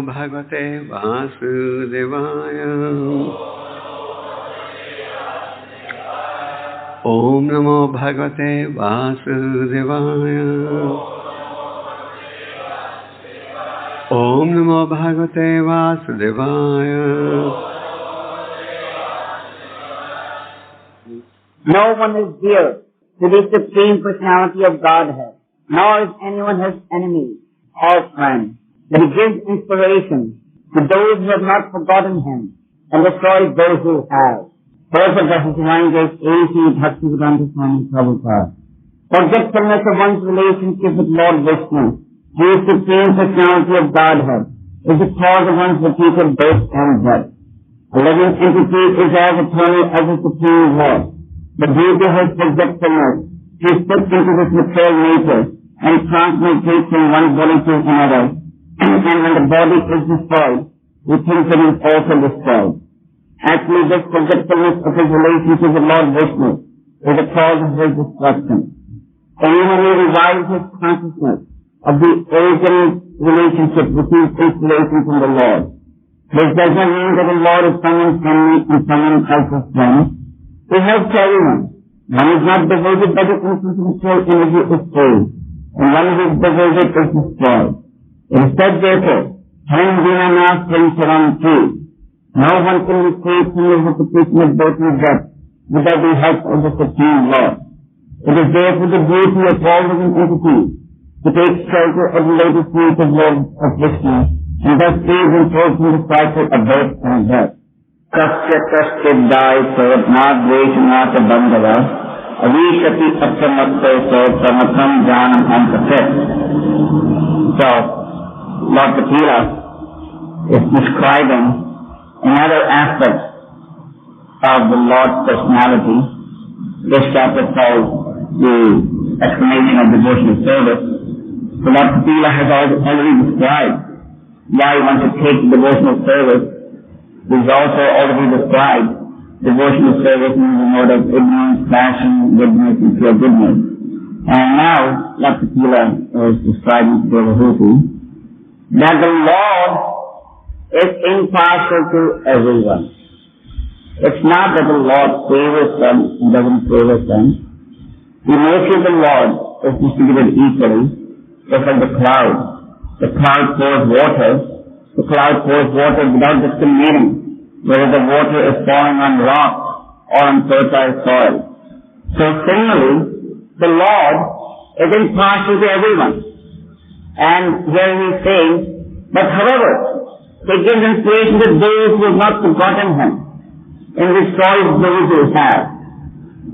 bhagavate vasudevaya. Om namo bhagavate vasudevaya. Om namo bhagavate vasudevaya. No one is dear to the Supreme Personality of Godhead, nor is anyone his enemy or friend. But he gives inspiration to those who have not forgotten him and destroys those who have. Purport of his divine grace, A.C. Bhaktivedanta Swami Prabhupada. Forgetfulness of one's relationship with Lord Viṣṇu, the Supreme Personality of Godhead, is the cause of one's repeated birth and death. A living entity is as eternal as the Supreme Lord. But due to his forgetfulness, he slips into this material nature and transmigrates from one body to another. And when the body is destroyed, he thinks it is also destroyed. Actually, this forgetfulness of his relationship with Lord Viṣṇu is the cause of his destruction. Anyone who revives his consciousness of the original relationship receives inspiration from the Lord. This does not mean that the Lord is someone's enemy and someone else's friend. He helps everyone. One is not devoted by the influence of material energy is saved, and one who is devoted is destroyed. It is said therefore, hariṁ vinā no one can be saved from the repetition of birth and death without the help of the Supreme Lord. It is therefore the duty of all living entities to take shelter of the lotus feet of Lord Viṣṇu and thus save themselves from the cycle of birth and death. Cāsya kaścid dayito bāndhavaḥ āviśaty apramatto pramattaṁ janam anta-kṛt. So, Lord Kapila is describing another aspect of the Lord's personality. This chapter called the explanation of devotional service. So Lord Kapila has already described why one should take devotional service. He's also already described devotional service in the mode of ignorance, passion, goodness, and pure goodness. And now Lord Kapila is describing to Devahuti that the Lord is impartial to everyone. It's not that the Lord favors some and doesn't favor some. The mercy of the Lord is distributed equally, just like the cloud. The cloud pours water. The cloud pours water without discriminating whether the water is falling on rock or on fertile soil. So similarly, the Lord is impartial to everyone. And here he is saying, but however, he gives inspiration to those who have not forgotten him and destroys those who have.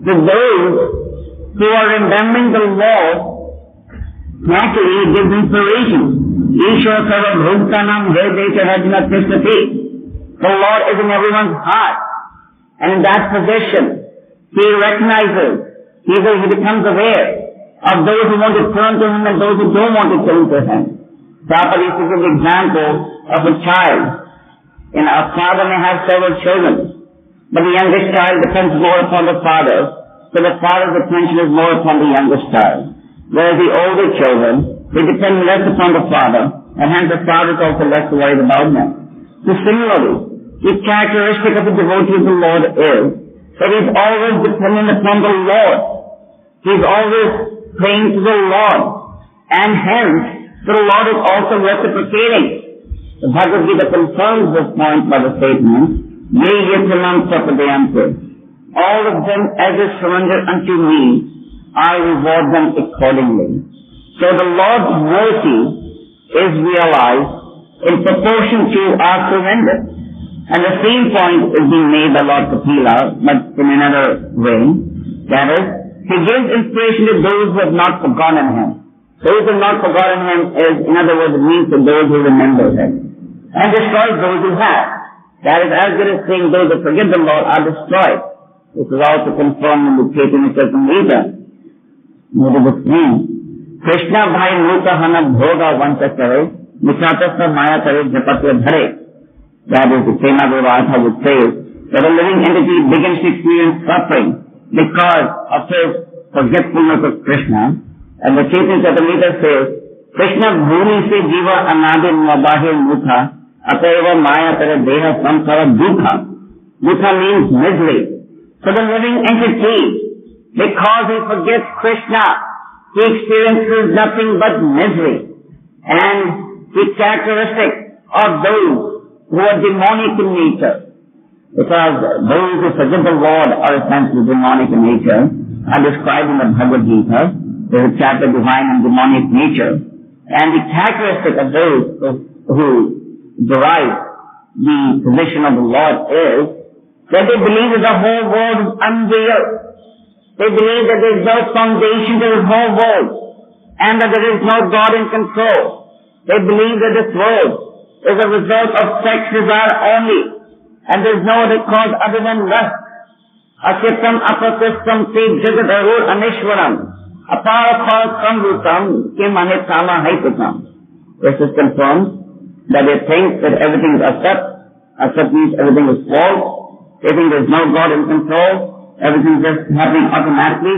To those who are remembering the Lord, naturally he gives inspiration. Ishwara sarva bhutanam dayito kaścit. The Lord is in everyone's heart. And in that position, he recognizes, he becomes aware of those who want to turn to him and those who don't want to turn to him. Prabhupada used to give the example of a child. A father may have several children, but the youngest child depends more upon the father, so the father's attention is more upon the youngest child. Whereas the older children, they depend less upon the father, and hence the father is also less worried about them. So similarly, the characteristic of the devotee of the Lord is that he is always dependent upon the Lord. He is always praying to the Lord, and hence the Lord is also reciprocating. The Bhagavad Gita confirms this point by the statement, Ye yatanam prapadeyantu. All of them as they surrender unto me, I reward them accordingly. So the Lord's mercy is realized in proportion to our surrender. And the same point is being made by Lord Kapila, but in another way. That is, he gives inspiration to those who have not forgotten him. Those who have not forgotten him is, in other words, it means to those who remember him. And destroys those who have. That is as good as saying those who forget the Lord are destroyed. This is also confirmed in the Chaitanya Charitamrita. Notice the name. Krishna bhai nuka hana bhoga vancha kare, michatasya maya kare japatya dhare. That is the Prema Devata which says that a living entity begins to experience suffering because of his forgetfulness of Krishna. And the Chaitanya Charitamrita says, Krishna bhumi se jiva anadi nabahir mutha Ateva maya tere deha samsara dukkha. Dukkha means misery. So the living entity, because he forgets Krishna, he experiences nothing but misery. And the characteristic of those who are demonic in nature, because those who forget the Lord are essentially demonic in nature, are described in the Bhagavad Gita. There is a chapter, divine and demonic nature. And the characteristic of those who derive the position of the Lord is that they believe that the whole world is unreal. They believe that there is no foundation to this whole world, and that there is no God in control. They believe that this world is a result of sex desire only, and there is no other cause other than lust. Achitam apakristam te jagadaro anishwaram aparapal samrutam kim anitama haitatam. This is confirmed that they think that everything is asat. Asat means everything is false. They think there is no God in control. Everything is just happening automatically.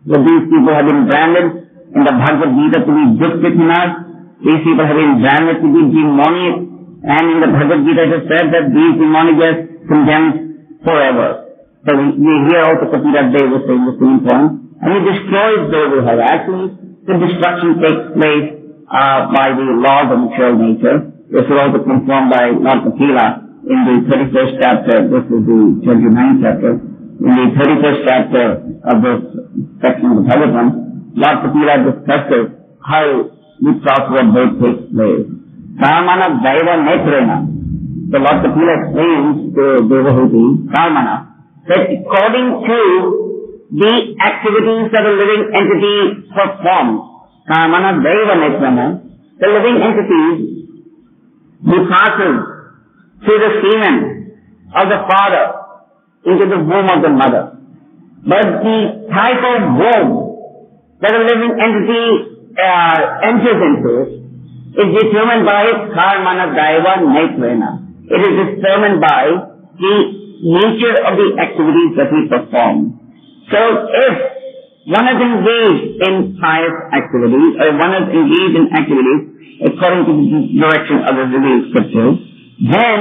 But these people have been branded in the Bhagavad Gita to be dukkhinas. These people have been branded to be demonic. And in the Bhagavad Gita it is said that these demonic are condemned forever. So we hear also Kapila Dev was saying the same point. And he destroys those who have. Actually, the destruction takes place by the laws of material nature. This is also confirmed by Lord Kapila in the 31st chapter. This is the 29th chapter. In the 31st chapter of this section of the Bhagavatam, Lord Kapila discusses how the process of birth takes place. Karmana daiva netrena. The Lord Kapila explains to Devahuti, Karmana, that according to the activities that a living entity performs, Karmana daiva netrena, the living entity who passes through the semen of the father into the womb of the mother. But the type of womb that a living entity enters into is determined by karmana daiva netrena. It is determined by the nature of the activities that we perform. So if one is engaged in pious activities, or one is engaged in activities according to the direction of the revealed scriptures, then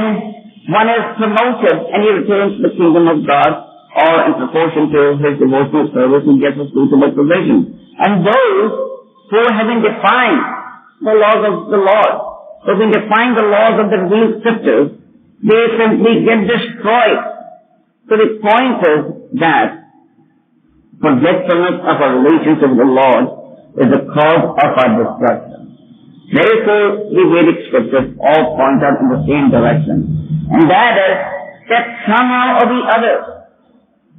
one is promoted and he returns to the kingdom of God, or in proportion to his devotional service he gets a suitable provision. And those who have been defined the laws of the Lord, who have been defined the laws of the revealed scriptures, they simply get destroyed. So the point is that forgetfulness of our relationship with the Lord is the cause of our destruction. Therefore, the Vedic scriptures all point out in the same direction. And that is that somehow or the other,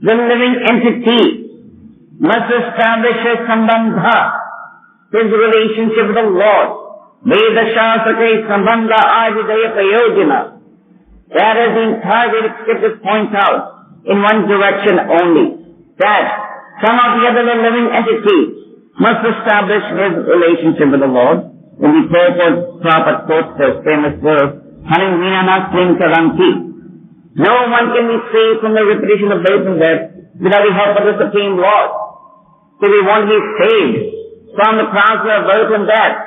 the living entity must establish a sambandha, his relationship with the Lord. Veda shāsake sambandha āvidaya prayojana. That is the entire Vedic scriptures point out in one direction only. That somehow or the other, the living entity must establish his relationship with the Lord. In the Purport, Prabhupada quotes the famous verse, hariṁ vinā no one can be saved from the repetition of birth and death without the help of the Supreme Lord. So we want to be saved from the cāsya of birth and death.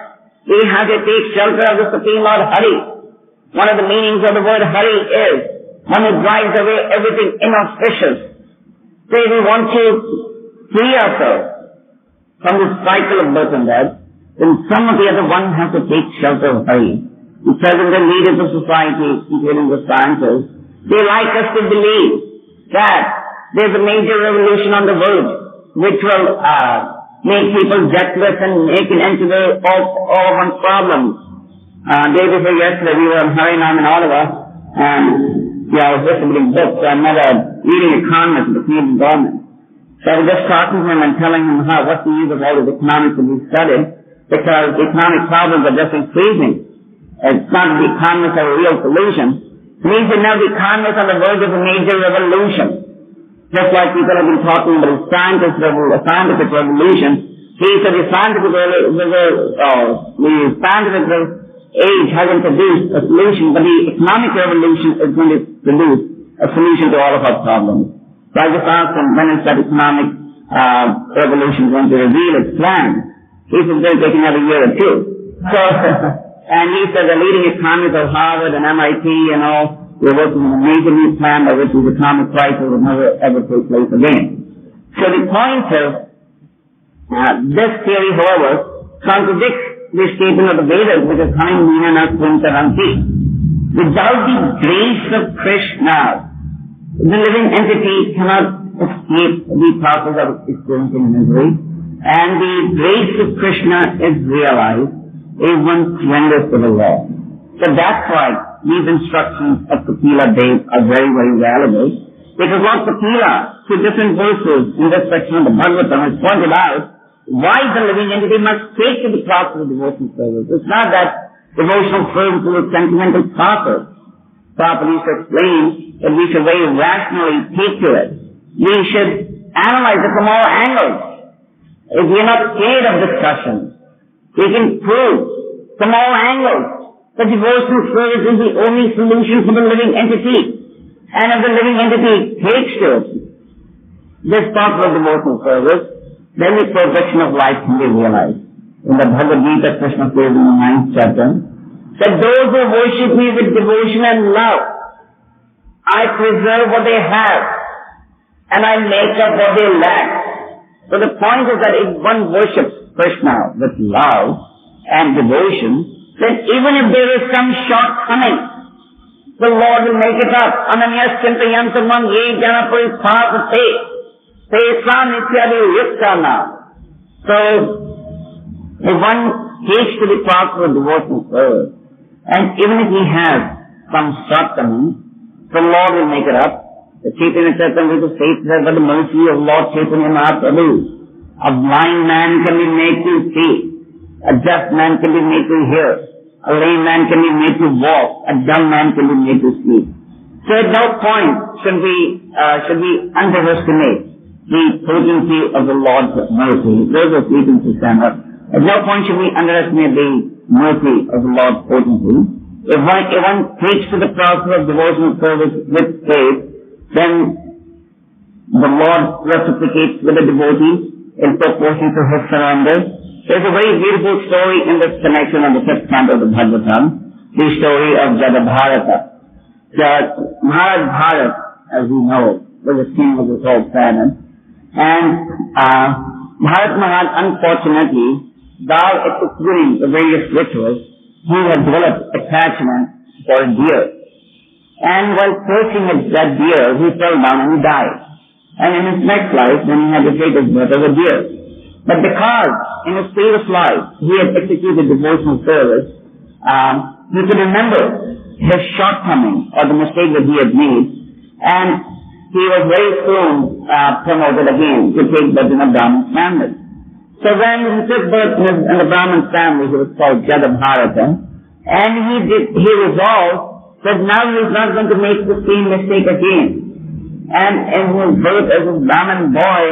We have to take shelter of the Supreme Lord Hari. One of the meanings of the word Hari is one who drives away everything inauspicious. So we want to free ourselves from the cycle of birth and death, then some of the other one has to take shelter of Hari. The present leaders of society, including the scientists, they like us to believe that there's a major revolution on the verge which will make people deathless and make an end to all of one's problems. Day before yesterday we were in Hariṁ in Ottawa, and I was just reading books. I met a leading economist of the Canadian government. So I was just talking to him and telling him what's the use of all this economics that we studied, because the economic problems are just increasing. It's not that the economists have a real solution. It means that now the economists are on the verge of a major revolution. Just like people have been talking about a scientific revolution. He said the scientific age hasn't produced a solution, but the economic revolution is going to produce a solution to all of our problems. So I just asked him, when is that economic revolution going to reveal its plan? He said, they'll take another year or two. So and he said the leading economist of Harvard and MIT and all, we're working on a major new plan by which the atomic crisis will never ever take place again. So the point is, this theory, however, contradicts the statement of the Vedas, which is hariṁ, vinā, anta-kṛt. Without the grace of Krishna, the living entity cannot escape the process of experiencing misery, and the grace of Krishna is realized if one surrenders to the Lord. So that's why these instructions of Kapila Dev are very, very valuable, because Lord Kapila, through different verses in this section of the Bhagavatam, has pointed out why the living entity must take to the process of devotional service. It's not that devotional service is a sentimental process. Prabhupada used to explain that we should very rationally take to it. We should analyze it from all angles. If we are not scared of discussion, we can prove from all angles that devotional service is the only solution for the living entity. And if the living entity takes to it, this process of devotional service, then the perfection of life can be realized. In the Bhagavad Gita, Krishna says in the 9th chapter, that those who worship me with devotion and love, I preserve what they have, and I make up what they lack. So the point is that if one worships Krishna with love and devotion, then even if there is some shortcoming, the Lord will make it up. Ananyas chintayantamam ye jana paripāsate. So, if one takes to the process of devotional service, and even if he has some shortcomings, the Lord will make it up. The Chaitanya Charitamrita states that by the mercy of Lord Chaitanya Mahaprabhu, a blind man can be made to see, a deaf man can be made to hear, a lame man can be made to walk, a dumb man can be made to speak. So at no point should we underestimate the potency of the Lord's mercy. Those are speaking to stand up. At no point should we underestimate the mercy of the Lord's potency. If one takes to the process of devotional service with faith, then the Lord reciprocates with the devotees in proportion to his surrender. There's a very beautiful story in this connection on the 5th canto of the Bhagavatam, the story of Jadabharata. Maharaj Bharat, as we know, was the king of this whole planet. And Bharat Maharaj, unfortunately, while executing the various rituals, he had developed attachment for a deer. And while cursing at that deer, he fell down and he died. And in his next life, then he had to take his birth as a deer. But because in his previous life he had executed devotional service, he could remember his shortcoming or the mistake that he had made, and he was very soon promoted again to take birth in a Brahmin family. So when he took birth in the Brahmin family, he was called Jadabharata, and he resolved that now he was not going to make the same mistake again. And in his birth as a Brahmin boy,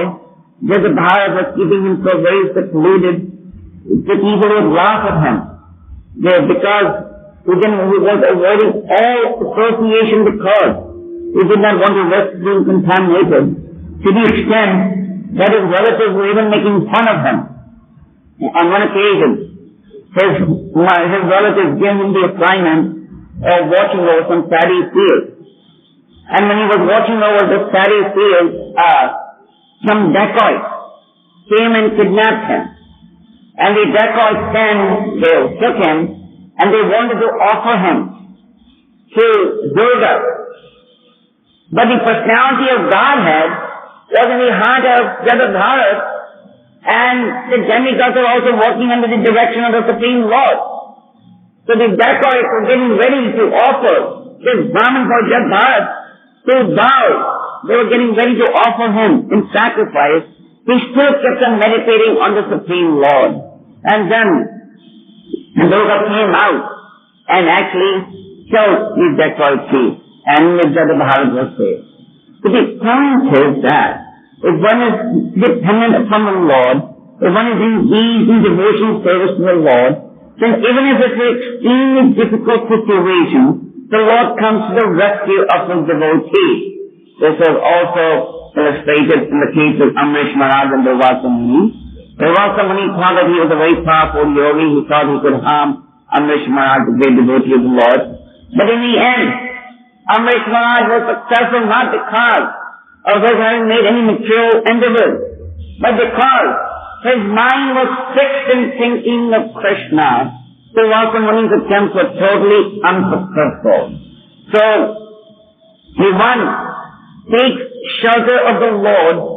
Jadabharata was keeping him so very secluded that people would laugh at him. Because he was avoiding all association with God. He did not want to risk being contaminated, to the extent that his relatives were even making fun of him. On one occasion, his relatives gave him the assignment of watching over some paddy fields. And when he was watching over this paddy field, some dacoits came and kidnapped him. And the dacoits then, they took him and they wanted to offer him to Durga. But the personality of Godhead was in the heart of Jadabharata, and the demigods were also walking under the direction of the Supreme Lord. So the dacoits were getting ready to offer this Brahmin for Jadabharata to bow. They were getting ready to offer him in sacrifice. He still kept on meditating on the Supreme Lord. And then Durga came out and actually killed the dacoit chief, and Jadabharata was saved. So the point is that if one is dependent upon the Lord, if one is engaged in devotional service to the Lord, then even if it's an extremely difficult situation, the Lord comes to the rescue of his devotee. This was also illustrated in the case of Amrish Maharaj and Durvasa Muni. Durvasa Muni thought that he was a very powerful yogi. He thought he could harm Amrish Maharaj, the great devotee of the Lord. But in the end, Amrish Maharaj was successful not because of his having made any material endeavors, but because his mind was fixed in thinking of Krishna. So Vasa Muni's attempts were totally unsuccessful. So, if one takes shelter of the Lord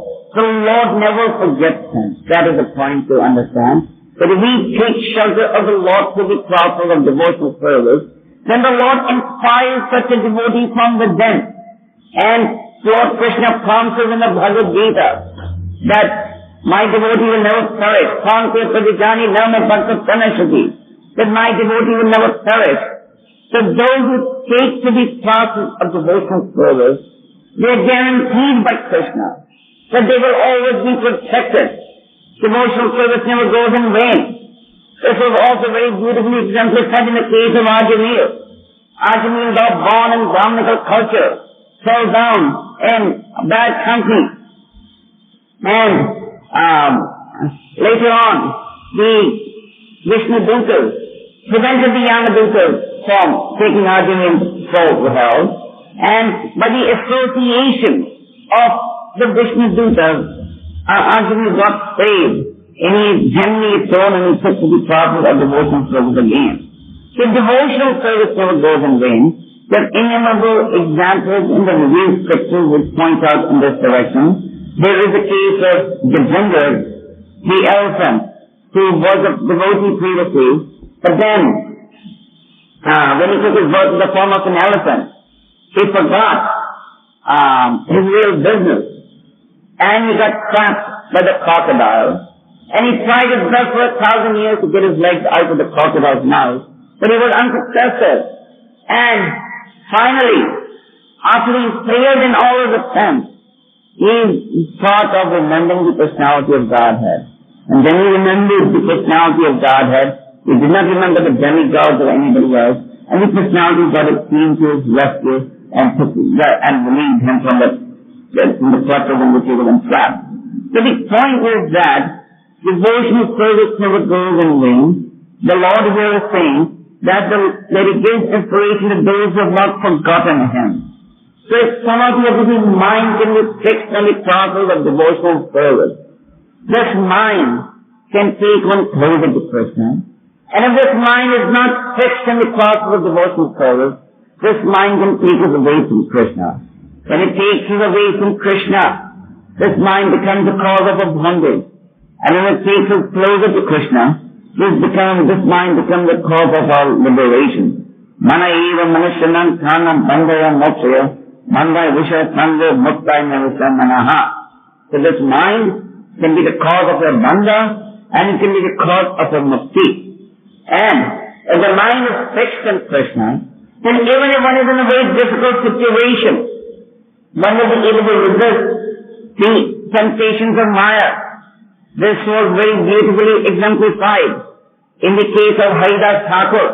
never forgets him. That is the point to understand. But if we take shelter of the Lord through the process of devotional service, then the Lord inspires such a devotee from within. And Lord Krishna promises in the Bhagavad Gita that my devotee will never perish. That my devotee will never perish. So those who take to the process of devotional service, they are guaranteed by Krishna that they will always be protected. Devotional service never goes in vain. This was also very beautifully exemplified in the case of Ajamil. Ajamil, though born in Brahminical culture, fell down in a bad country. And later on, the Viṣṇu prevented the Yamadutas from taking Ajamil to hell. And by the association of the Viṣṇu Arjuna got saved, and he is generally thrown and he took to the process of devotional service again. So devotional service never goes in vain. There are innumerable examples in the revealed scriptures which point out in this direction. There is a case of bewildered, the elephant, who was a devotee previously, but then, when he took his birth in the form of an elephant, he forgot his real business. And he got trapped by the crocodile. And he tried his best for 1,000 years to get his legs out of the crocodile's mouth. But he was unsuccessful. And finally, after he failed in all his attempts, he thought of remembering the personality of Godhead. And then he remembered the personality of Godhead. He did not remember the demigods or anybody else. And the personality of God came to his rescue and relieved him from the clutches in which he was entrapped. So the point is that devotional service never goes in vain. The Lord here is saying that he gives inspiration to those who have not forgotten him. So if somebody of his mind can be fixed on the process of devotional service, this mind can take one closer to Krishna. And if this mind is not fixed in the process of devotional service, this mind can take us away from Krishna. When it takes us away from Krishna, this mind becomes the cause of our bondage. And when it takes us closer to Krishna, this mind becomes the cause of our liberation. Mana eva manusyanam thanam bandhaya mokshaya bandhaya vishaya thango muktaya navisa manaha. So this mind can be the cause of our bandha and it can be the cause of our mukti. And if the mind is fixed in Krishna, then even if one is in a very difficult situation, one will be able to resist the temptations of Maya. This was very beautifully exemplified in the case of Haridas Thakur.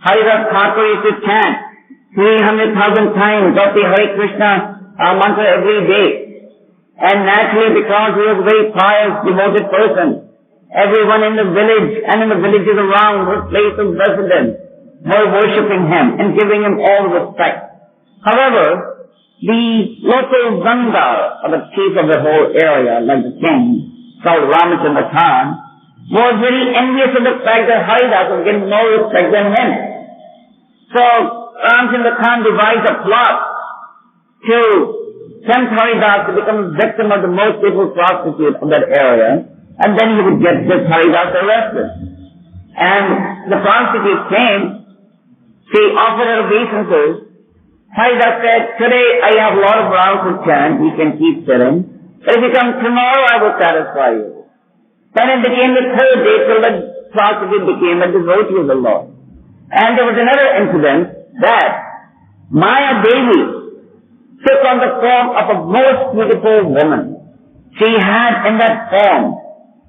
Haridas Thakur used to chant 300,000 times of the Hare Krishna mantra every day. And naturally, because he was a very pious, devoted person, everyone in the village and in the villages around his place of residence were worshipping him and giving him all respect. However, the local Ganga, or the chief of the whole area, like the king, called Ramachandra Khan, was very envious of the fact that Haridas was getting more respect than him. So Ramachandra Khan devised a plot to tempt Haridas to become a victim of the most beautiful prostitute of that area, and then he would get this Haridas arrested. And the prostitute came, she offered her obeisances. Haridas said, today I have a lot of rounds to chant, you can keep sitting. But if you come tomorrow, I will satisfy you. Then it became the third day till the prostitute became a devotee of the Lord. And there was another incident that Maya Devi took on the form of a most beautiful woman. She had in that form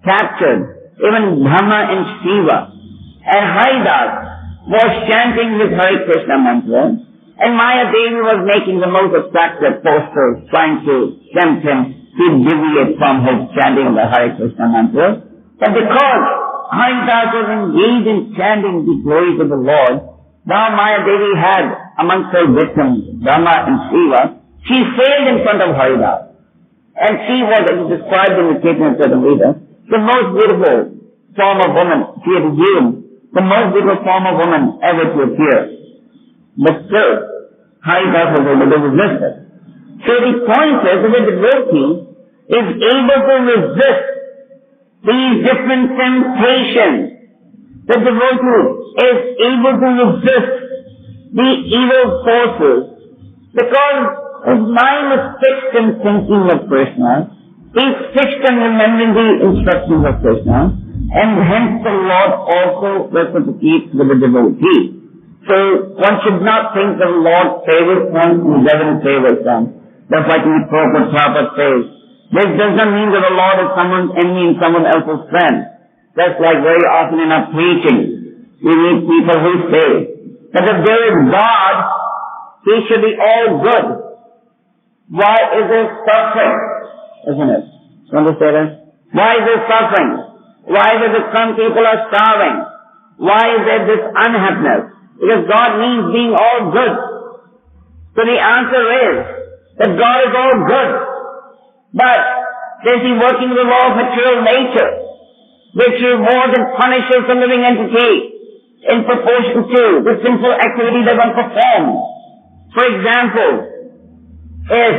captured even Brahma and Shiva. And Haridas was chanting his Hare Krishna mantra. And Maya Devi was making the most attractive posters, trying to tempt him to deviate from his chanting the Hare Krishna mantra. But because Haridas was engaged in chanting the glories of the Lord. Now Maya Devi had amongst her victims, Brahma and Shiva. She sailed in front of Haridas. And she was, as described in the Chaitanya Charitamrita, the most beautiful form of woman. She had assumed the most beautiful form of woman ever to appear. But still, Haridas was able to resist it. So the point is that the devotee is able to resist these different temptations. The devotee is able to resist the evil forces because his mind is fixed in thinking of Krishna. He is fixed in remembering the instructions of Krishna, and hence the Lord also reciprocates with the devotee. So one should not think that the Lord favors one and doesn't favor some. That's like in the Purport says. This does not mean that the Lord is someone's enemy and someone else's friend. That's like very often in our preaching. We meet people who say that if there is God, He should be all good. Why is there suffering? Isn't it? You understand that? Why is there suffering? Why is it that some people are starving? Why is there this unhappiness? Because God means being all good. So the answer is that God is all good. But is He working with the law of material nature, which rewards and punishes the living entity in proportion to the sinful activity that one performs? For example, if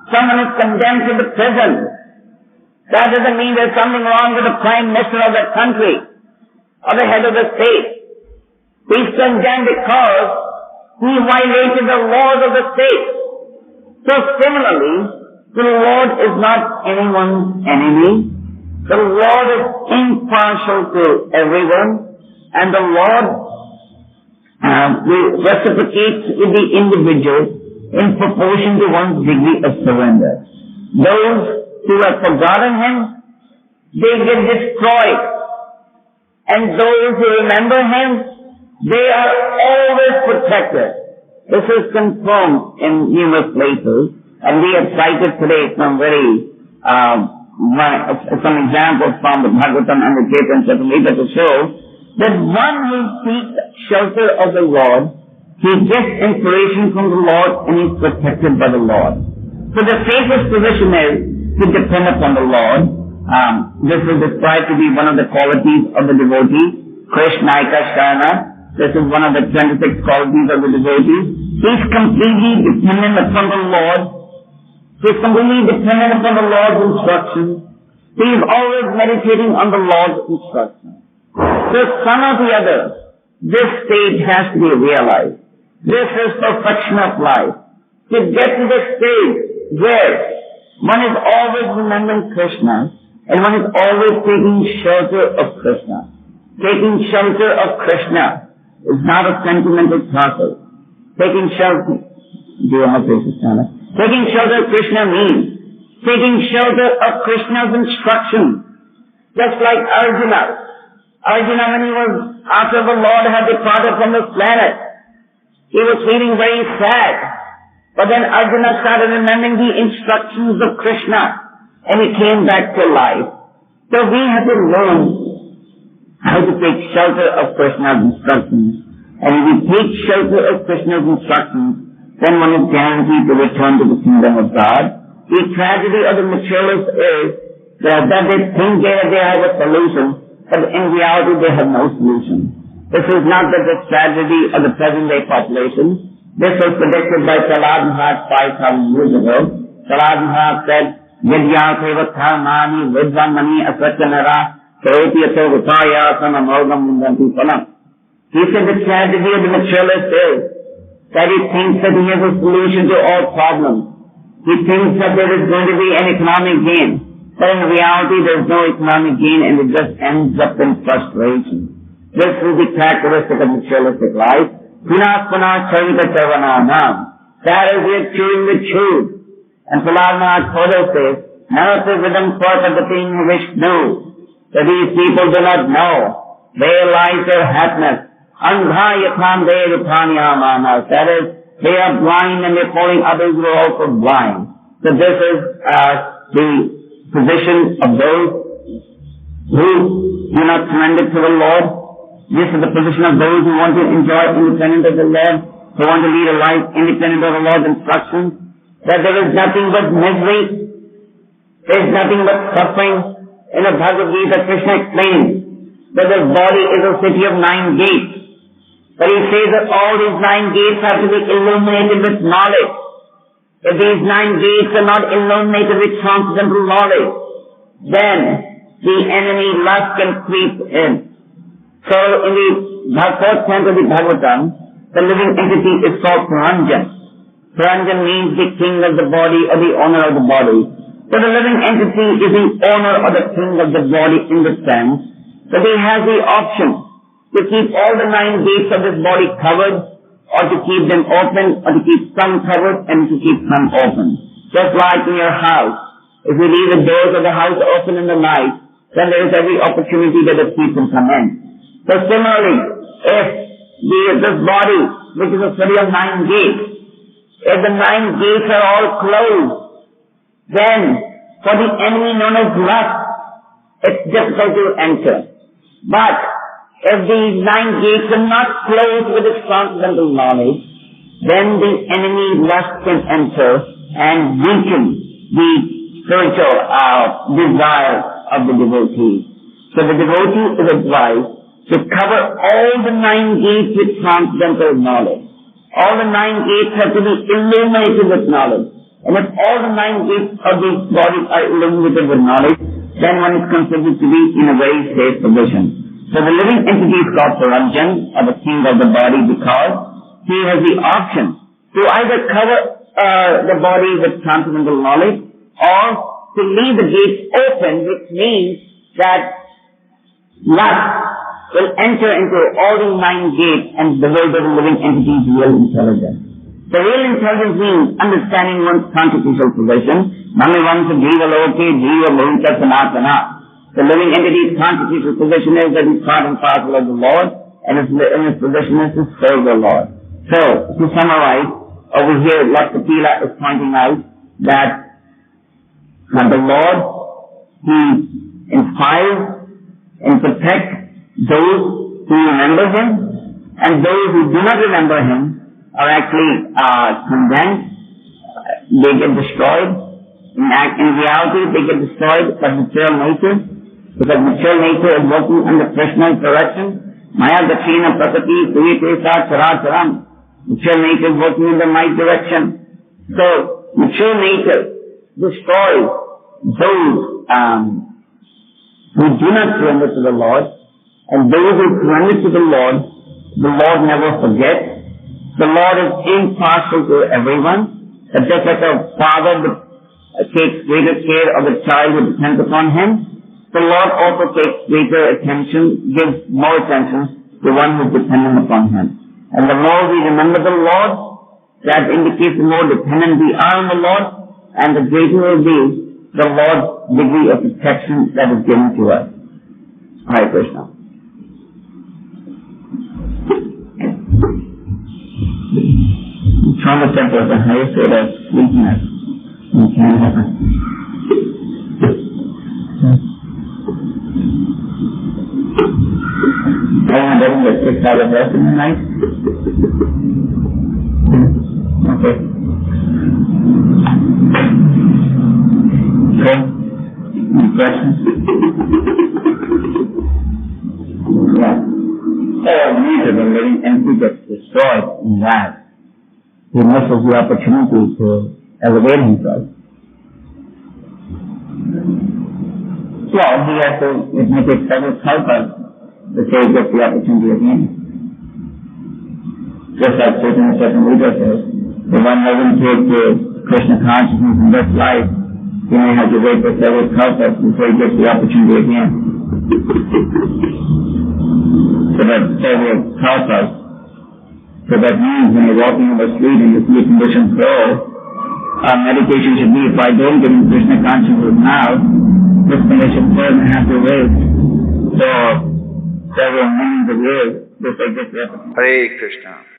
someone is condemned to the prison, that doesn't mean there's something wrong with the prime minister of that country or the head of the state. He's condemned because he violated the laws of the state. So similarly, the Lord is not anyone's enemy. The Lord is impartial to everyone, and the Lord reciprocates with the individual in proportion to one's degree of surrender. Those who have forgotten Him, they get destroyed. And those who remember Him, they are always protected. This is confirmed in numerous places, and we have cited today some some examples from the Bhagavatam and the Chaitanya Charitamrita to show that one who seeks shelter of the Lord, he gets inspiration from the Lord and is protected by the Lord. So the safest position is to depend upon the Lord. This is described to be one of the qualities of the devotee, Krishnaika Sharana. This is one of the 26 qualities of the devotee. He is completely dependent upon the Lord. He is completely dependent upon the Lord's instructions. He is always meditating on the Lord's instructions. So some or the other, this stage has to be realized. This is perfection of life. To get to the stage where one is always remembering Krishna and one is always taking shelter of Krishna. Taking shelter of Krishna is not a sentimental process. Taking shelter, taking shelter of Krishna means taking shelter of Krishna's instruction. Just like Arjuna, when he was, after the Lord had departed from this planet, he was feeling very sad. But then Arjuna started remembering the instructions of Krishna, and he came back to life. So we have to learn how to take shelter of Krishna's instructions. And if we take shelter of Krishna's instructions, then one is guaranteed to return to the kingdom of God. The tragedy of the materialists is that they think they have a solution, but in reality they have no solution. This is not the tragedy of the present day population. This was predicted by Lord Viṣṇu 5,000 years ago. Lord Viṣṇu said, Vidyāseva dharmāni vidvamani asvacanara karoti ato vipāya samamogam mundanti palam. He said the tragedy of the materialist is that he thinks that he has a solution to all problems. He thinks that there is going to be an economic gain. But in reality there is no economic gain and it just ends up in frustration. This is the characteristic of materialistic life. That is it, chewing the truth. And Lord Viṣṇu says, Namaste Viṣṇu, that these people do not know. They realize their happiness. That is, they are blind and they are calling others who are also blind. So this is the position of those who do not surrender to the Lord. This is the position of those who want to enjoy independent of the Lord, who want to lead a life independent of the Lord's instructions, that there is nothing but misery, there is nothing but suffering. In the Bhagavad Gita, Krishna explains that the body is a city of 9 gates. But he says that all these 9 gates have to be illuminated with knowledge. If these 9 gates are not illuminated with transcendental knowledge, then the enemy lust can creep in. So in the 4th canto of the Bhagavatam, the living entity is called Praranjan. Praranjan means the king of the body or the owner of the body. So the living entity is the owner or the king of the body in the sense that he has the option to keep all the 9 gates of this body covered, or to keep them open, or to keep some covered and to keep some open. Just like in your house, if you leave the doors of the house open in the night, then there is every opportunity that the thief can come in. So similarly, if this body, which is a city of 9 gates, if the 9 gates are all closed, then for the enemy known as lust, it's difficult to enter. But if these 9 gates are not closed with its transcendental knowledge, then the enemy lust can enter and weaken the spiritual desire of the devotee. So the devotee is advised to cover all the 9 gates with transcendental knowledge. All the 9 gates have to be illuminated with knowledge. And if all the 9 gates of this body are illuminated with knowledge, then one is considered to be in a very safe position. So the living entity is called Praranjan, or the king of the body, because he has the option to either cover the body with transcendental knowledge, or to leave the gates open, which means that lust will enter into all the 9 gates and bewilder the living entity's real intelligence. The real intelligence means understanding one's constitutional position. Namavansa jiva loke jiva bhunta sanatana. The living entity's constitutional position is that he's part and parcel of the Lord, and his position is to serve the Lord. So, to summarize, over here, Lord Kapila is pointing out that the Lord, he inspires and protects those who remember him, and those who do not remember him are actually condemned. They get destroyed. In reality, they get destroyed by material nature, because material nature is working under Krishna's direction. Maya Dakshina Prakriti Suyatesa Characharam. Material nature is working in the my direction. So, material nature destroys those who do not surrender to the Lord, and those who surrender to the Lord never forgets. The Lord is impartial to everyone. Just like a father takes greater care of the child who depends upon him, the Lord also takes greater attention, gives more attention to one who is dependent upon him. And the more we remember the Lord, that indicates the more dependent we are on the Lord, and the greater will be the Lord's degree of protection that is given to us. Hare Krishna. Trauma temple is the highest state of weakness in Canada. Everyone doesn't get 6 hours of rest in the night? Okay. Okay. Any questions? Yeah. All needs of the living entity gets destroyed in that. He misses the opportunity to elevate himself. Well, he has to make it several kalpas before he gets the opportunity again. Just like Chaitanya Chaitanya says, if one doesn't take Krishna consciousness in this life, he may have to wait for several kalpas before he gets the opportunity again. So that several kalpas, so that means when you're walking on the street and you see a condition grow, our meditation should be, if I don't get in Krishna consciousness now, this condition will have to wait for several millions of years before I get the opportunity. Hare Krishna.